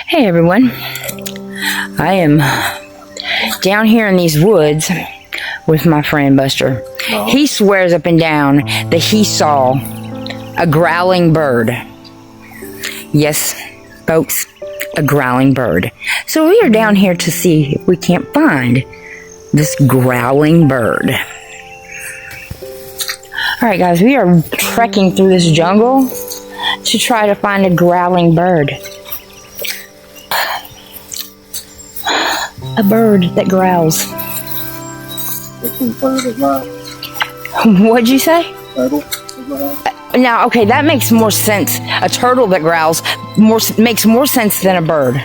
Hey everyone, I am down here in these woods with my friend Buster. He swears up and down that he saw a growling bird. Yes, folks, a growling bird. So we are down here to see if we can't find this growling bird. Alright guys, we are trekking through this jungle to try to find a growling bird. A bird that growls. What'd you say? Now, okay, that makes more sense. A turtle that growls makes more sense than a bird.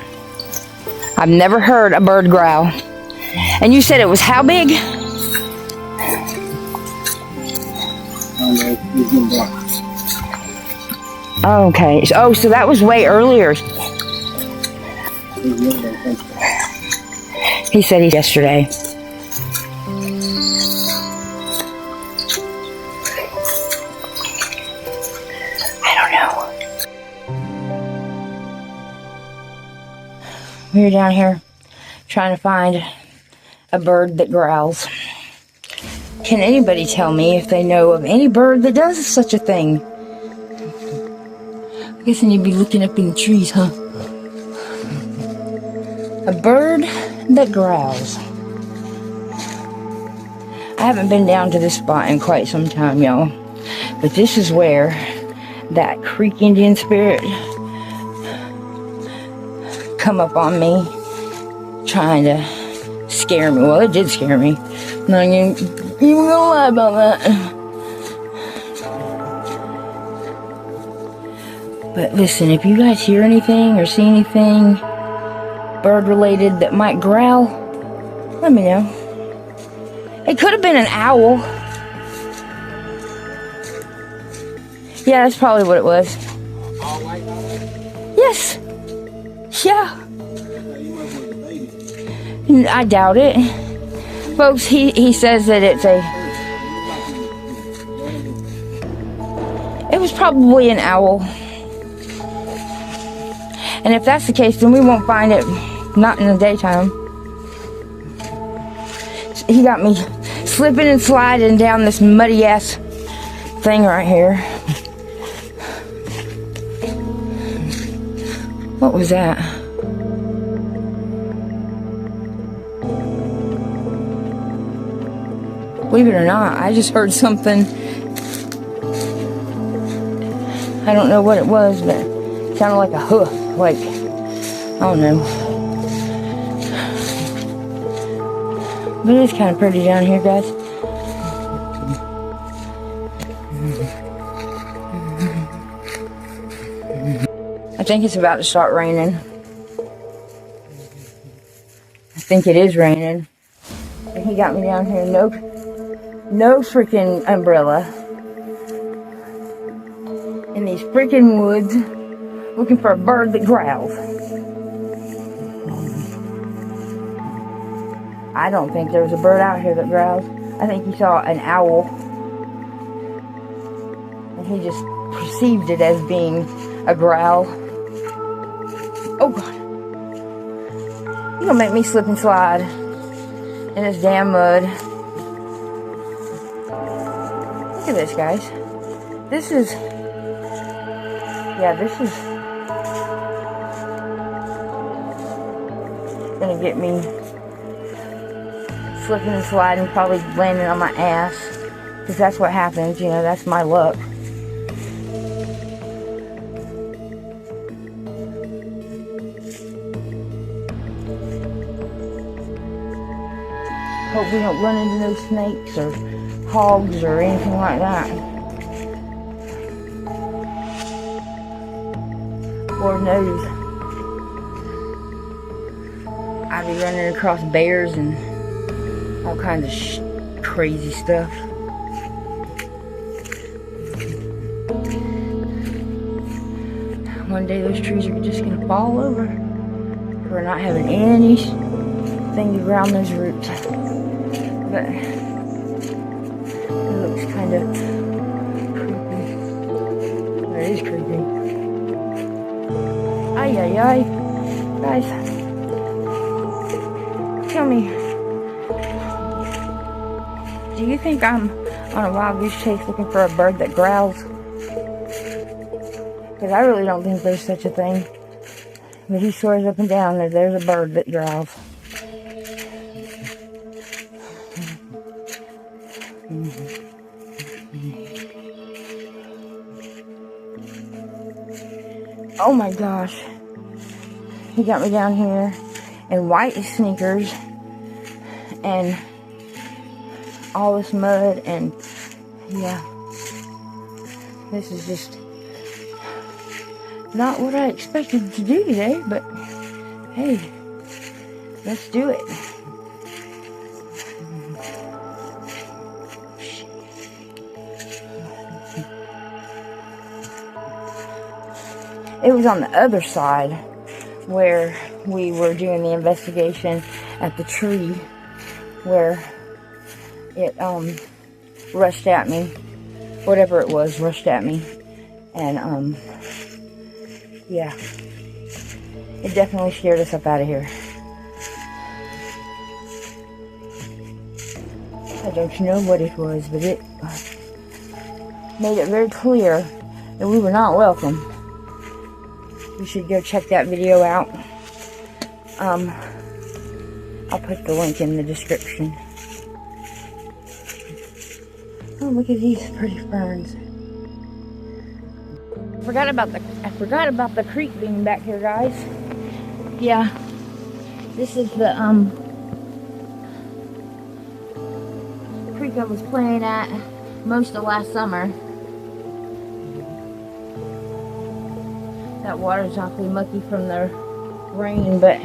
I've never heard a bird growl. And you said it was how big? Okay. Oh, so that was way earlier. He said yesterday. I don't know. We're down here trying to find a bird that growls. Can anybody tell me if they know of any bird that does such a thing? I guess then you'd be looking up in the trees, huh? A bird that growls. I haven't been down to this spot in quite some time, y'all. But this is where that Creek Indian spirit come up on me, trying to scare me. Well, it did scare me. I'm not even gonna lie about that. But listen, if you guys hear anything or see anything bird related that might growl, let me know. It could have been an owl. Yeah, that's probably what it was. Yes. Yeah. I doubt it. Folks, he says that it was probably an owl. And if that's the case, then we won't find it. Not in the daytime. He got me slipping and sliding down this muddy ass thing right here. What was that? Believe it or not, I just heard something. I don't know what it was, but it sounded like a hoof. Like, I don't know. But it's kind of pretty down here, guys. I think it's about to start raining. I think it is raining. And he got me down here. No freaking umbrella. In these freaking woods. Looking for a bird that growls. I don't think there's a bird out here that growls. I think he saw an owl. And he just perceived it as being a growl. Oh God. You're gonna make me slip and slide in this damn mud. Look at this, guys. This is gonna get me slipping and sliding, probably landing on my ass, because that's what happens, you know, that's my luck. Hope we don't run into no snakes or hogs or anything like that. Lord knows I'd be running across bears and all kinds of crazy stuff. One day those trees are just gonna fall over. We're not having anything to ground those roots. But it looks kind of creepy. It is creepy. Ay, ay, ay. Guys, tell me, do you think I'm on a wild goose chase looking for a bird that growls? Because I really don't think there's such a thing. But he swears up and down that there's a bird that growls. Oh my gosh. He got me down here in white sneakers and all this mud, and yeah, this is just not what I expected to do today, but hey, let's do it. It was on the other side where we were doing the investigation at the tree where it rushed at me. Whatever it was rushed at me. And yeah. It definitely scared us up out of here. I don't know what it was, but it made it very clear that we were not welcome. You should go check that video out. I'll put the link in the description. Oh, look at these pretty ferns. I forgot about the creek being back here, guys. Yeah. This is the creek I was playing at most of last summer. That water's awfully mucky from the rain, but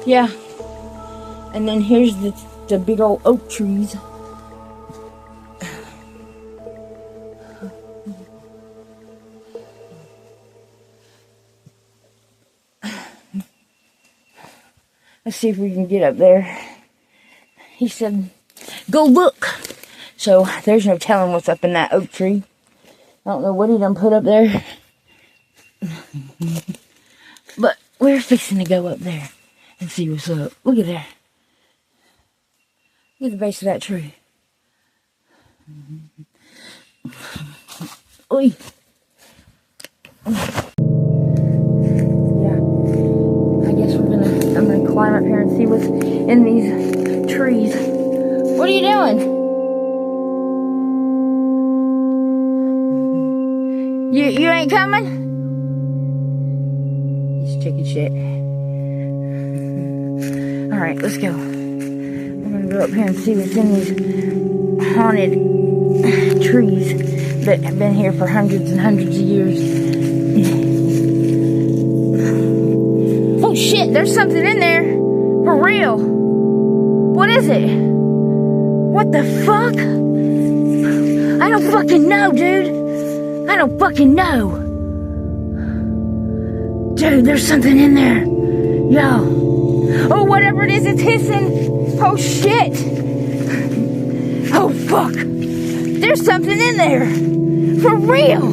yeah. And then here's the big old oak trees. Let's see if we can get up there. He said, go look. So there's no telling what's up in that oak tree. I don't know what he done put up there. But we're fixing to go up there and see what's up. Look at there. Look at the base of that tree. Oi. Yeah. I guess I'm gonna climb up here and see what's in these trees. What are you doing? You ain't coming? Chicken shit. Alright, let's go. I'm gonna go up here and see what's in these haunted trees that have been here for hundreds and hundreds of years. Oh shit, there's something in there. For real. What is it? What the fuck? I don't fucking know, dude. I don't fucking know. Dude, there's something in there. Yo. Oh, whatever it is, it's hissing. Oh, shit. Oh, fuck. There's something in there. For real.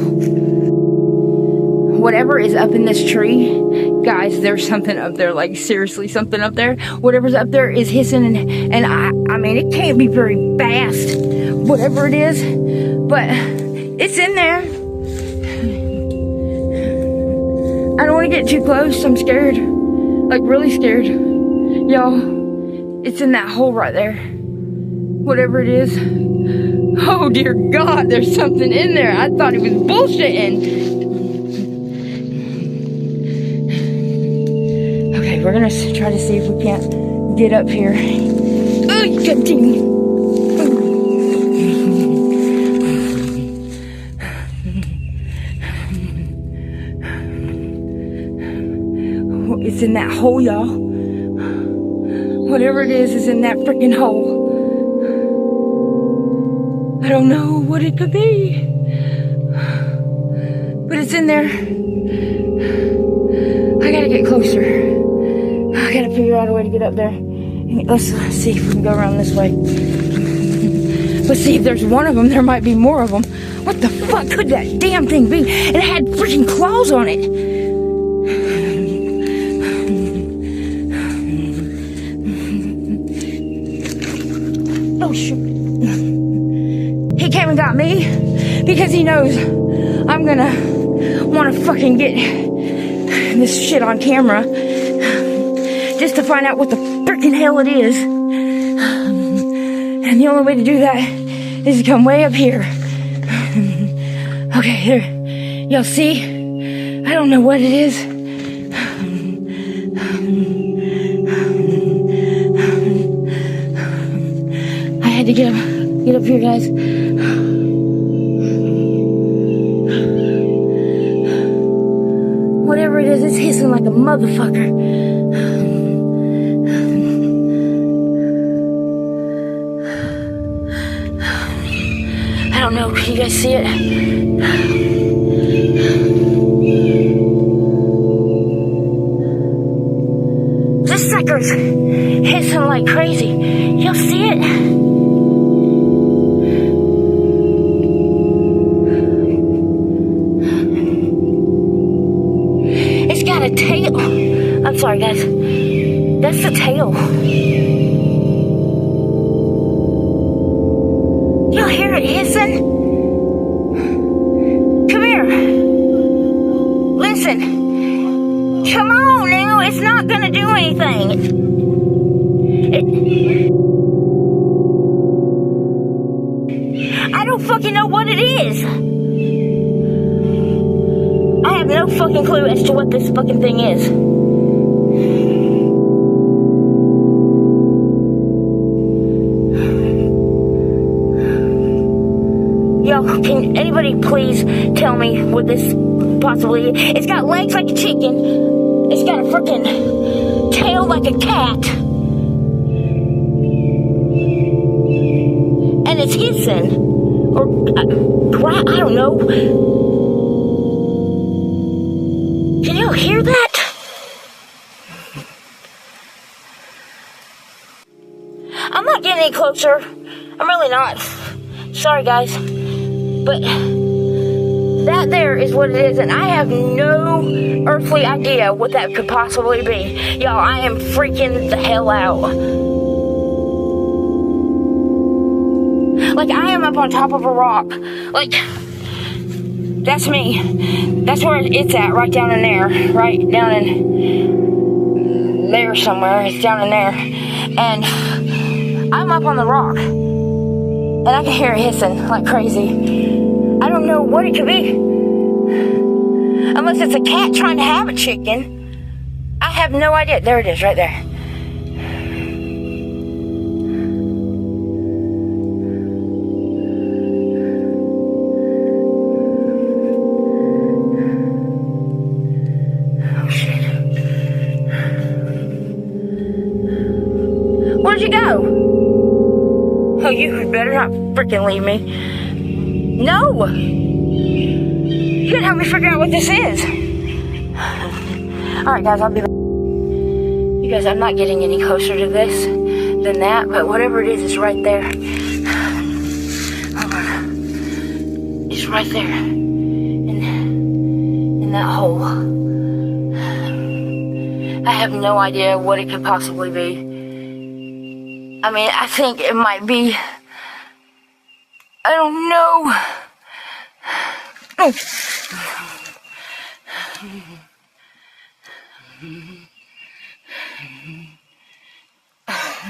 Whatever is up in this tree, guys, there's something up there. Like, seriously, something up there. Whatever's up there is hissing, and I mean, it can't be very fast. Whatever it is. But it's in there. I don't want to get too close. I'm scared. Like, really scared. Y'all, it's in that hole right there. Whatever it is. Oh, dear God, there's something in there. I thought he was bullshitting. Okay, we're going to try to see if we can't get up here. Oh, God dang. It's in that hole, y'all. Whatever it is in that freaking hole. I don't know what it could be. But it's in there. I gotta get closer. I gotta figure out a way to get up there. Let's see if we can go around this way. Let's see if there's one of them. There might be more of them. What the fuck could that damn thing be? It had freaking claws on it. got me because he knows I'm gonna want to fucking get this shit on camera just to find out what the freaking hell it is. And the only way to do that is to come way up here. Okay, there. Y'all see? I don't know what it is. I had to get up here, guys. Whatever it is, it's hissing like a motherfucker. I don't know, can you guys see it? This sucker's hissing like crazy. Y'all see it? It's got a tail. I'm sorry, guys. That's the tail. Y'all hear it hissing? Come here. Listen. Come on now. It's not gonna do anything. I don't fucking know what it is. I have no fucking clue as to what this fucking thing is. Yo, can anybody please tell me what this possibly is? It's got legs like a chicken. It's got a freaking tail like a cat. And it's hissing. Or, I don't know. Can you hear that? I'm not getting any closer. I'm really not. Sorry, guys. But that there is what it is, and I have no earthly idea what that could possibly be. Y'all, I am freaking the hell out. Like, I am up on top of a rock. Like, that's me. That's where it's at, right down in there. Right down in there somewhere. It's down in there. And I'm up on the rock. And I can hear it hissing like crazy. I don't know what it could be. Unless it's a cat trying to have a chicken. I have no idea. There it is, right there. Oh, shit. Where'd you go? Oh, you better not freaking leave me. No! You gotta help me figure out what this is. Alright, guys, I'll be back. You guys, I'm not getting any closer to this than that, but whatever it is, it's right there. Hold on. It's right there. In that hole. I have no idea what it could possibly be. I mean, I think it might be... I don't know. Let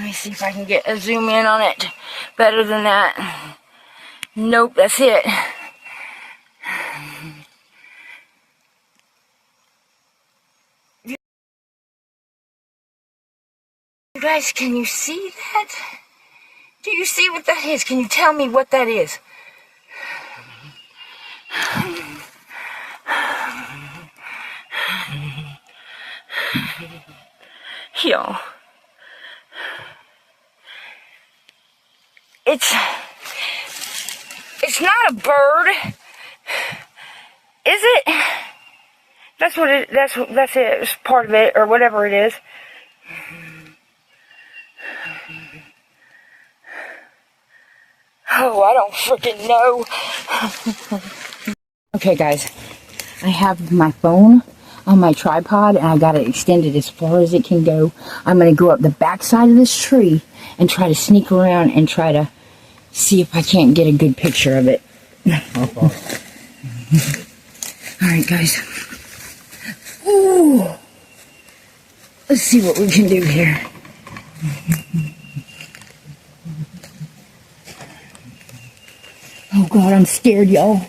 me see if I can get a zoom in on it better than that. Nope, that's it. You guys, can you see that? Do you see what that is? Can you tell me what that is? Yo. It's not a bird. Is it? That's what it, that's it. It's part of it, or whatever it is. Oh, I don't freaking know. Okay, guys. I have my phone on my tripod, and I got it extended as far as it can go. I'm going to go up the back side of this tree and try to sneak around and try to see if I can't get a good picture of it. Alright, guys. Ooh. Let's see what we can do here. Oh God, I'm scared, y'all.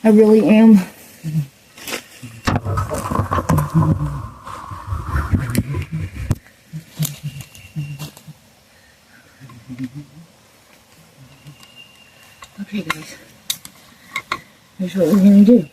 I really am. Okay, guys. Here's what we're gonna do.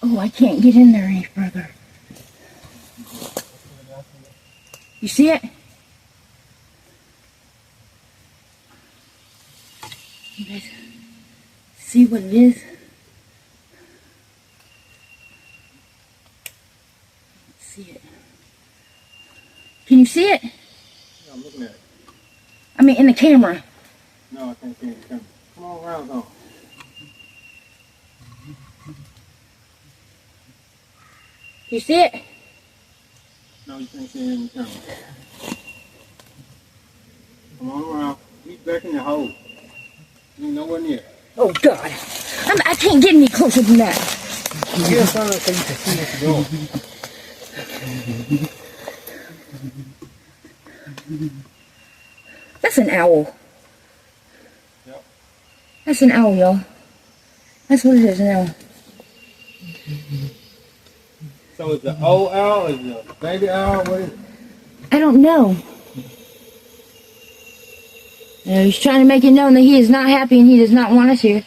Oh, I can't get in there any further. You see it? You guys see what it is? Let's see it. Can you see it? Yeah, I'm looking at it. I mean, in the camera. No, I can't see it in the camera. Come on around, though. You see it? No, you can't see it in the camera. Come on around. Get back in the hole. You ain't nowhere near. Oh God! I can't get any closer than that. Get in front of it so you can see what you're doing. That's an owl. Yep. That's an owl, y'all. That's what it is, an owl. So is the old owl, is the baby owl, what is it? I don't know. He's trying to make it known that he is not happy and he does not want us here.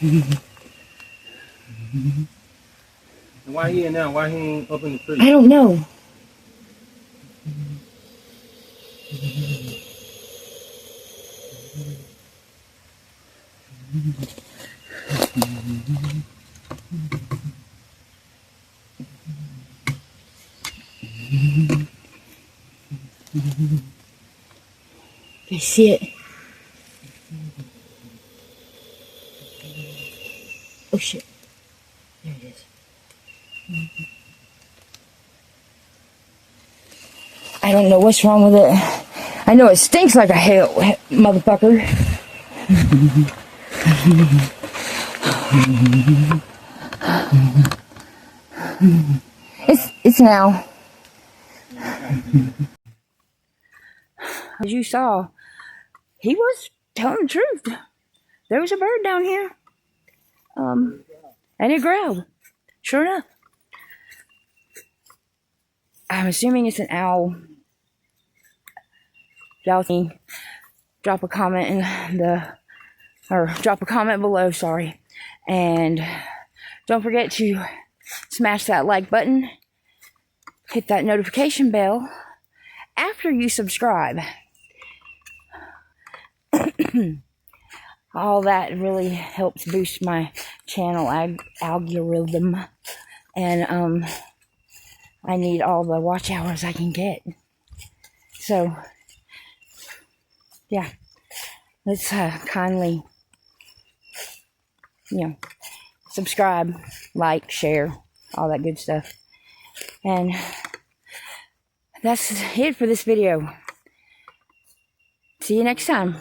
And why he in now? Why he ain't up in the tree? I don't know. I see it. Oh shit. There it is. I don't know what's wrong with it. I know it stinks like a hell, motherfucker. It's now. As you saw, he was telling the truth. There was a bird down here. And it growled. Sure enough. I'm assuming it's an owl. Y'all can drop a comment in drop a comment below, sorry. And don't forget to smash that like button. Hit that notification bell after you subscribe. All that really helps boost my channel algorithm. And I need all the watch hours I can get. So, yeah. Let's kindly, subscribe, like, share, all that good stuff. And that's it for this video. See you next time.